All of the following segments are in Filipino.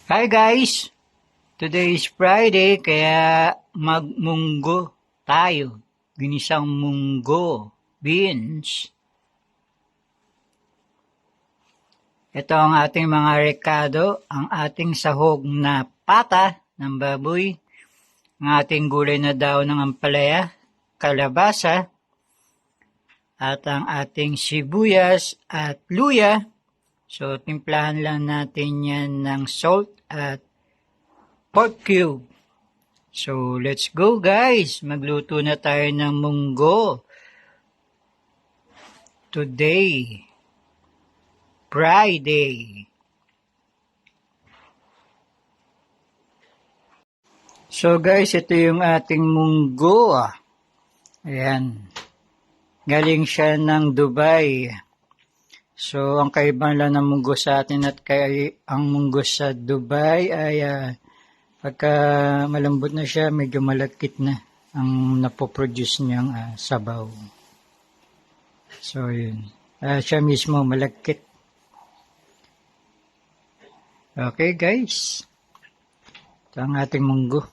Hi guys! Today is Friday kaya magmunggo tayo. Ginisang munggo, beans. Ito ang ating mga rekado, ang ating sahog na pata ng baboy, ang ating gulay na daon ng ampalaya, kalabasa, at ang ating sibuyas at luya. So, timplahan lang natin yan ng salt at pork cube. So, let's go guys! Magluto na tayo ng munggo. Today, Friday. So guys, ito yung ating munggo. Ayan. Galing siya ng Dubai. So, ang kaibahan lang ng munggo sa atin at ang munggo sa Dubai ay pagka malambot na siya, medyo malagkit na ang napoproduce niyang sabaw. So, yun. Siya mismo malagkit. Okay, guys. Ito ang ating munggo.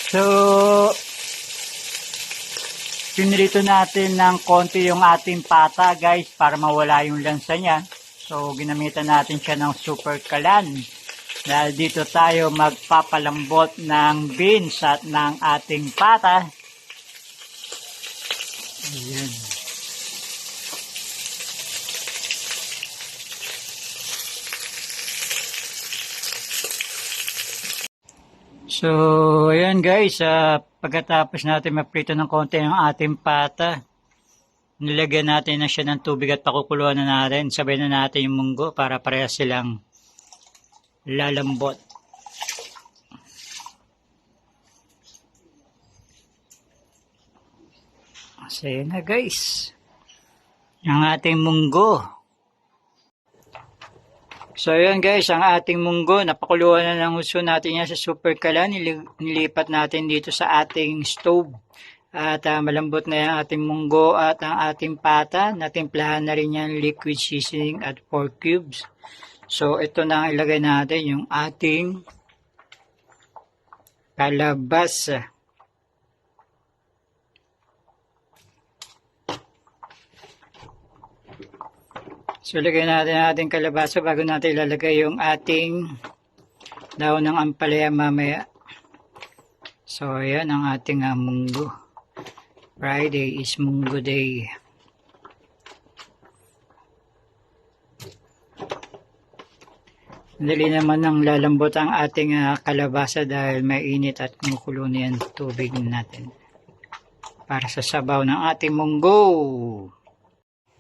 So, pinrito natin ng konti yung ating pata, guys, para mawala yung lansa niya. So, ginamitan natin siya ng super kalan. Dahil dito tayo magpapalambot ng beans at ng ating pata. Ayan. So, ayan guys, pagkatapos natin maprito ng konti ang ating pata, nilagyan natin na siya ng tubig at pakukuluan na natin. Sabay na natin yung munggo para parehas silang lalambot. So, ayan na guys, ang ating munggo. So, ayan guys, ang ating munggo, napakuluan na ng gusto natin yan sa super kalan. Nilipat natin dito sa ating stove. At malambot na yung ating munggo at ang ating pata. Natimplahan na rin yan liquid seasoning at 4 cubes. So, ito na ang ilagay natin, yung ating kalabasa. So, lagay natin ang ating kalabasa bago natin ilalagay yung ating daon ng ampalaya mamaya. So, ayan ang ating munggo. Friday is munggo day. Dali naman ang lalambot ang ating kalabasa dahil mainit at kumukulo na yung tubig natin. Para sa sabaw ng ating munggo.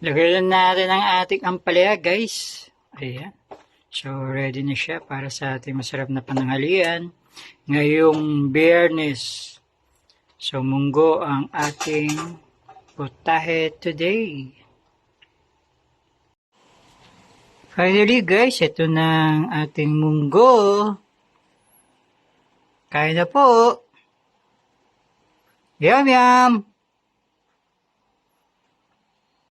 Lagyan natin ang ating ampalaya guys. Ayan. So ready na siya para sa ating masarap na pananghalian. Ngayong Biyernes. So munggo ang ating putahe today. Finally guys, ito na ang ating munggo. Kain na po. Yum yum!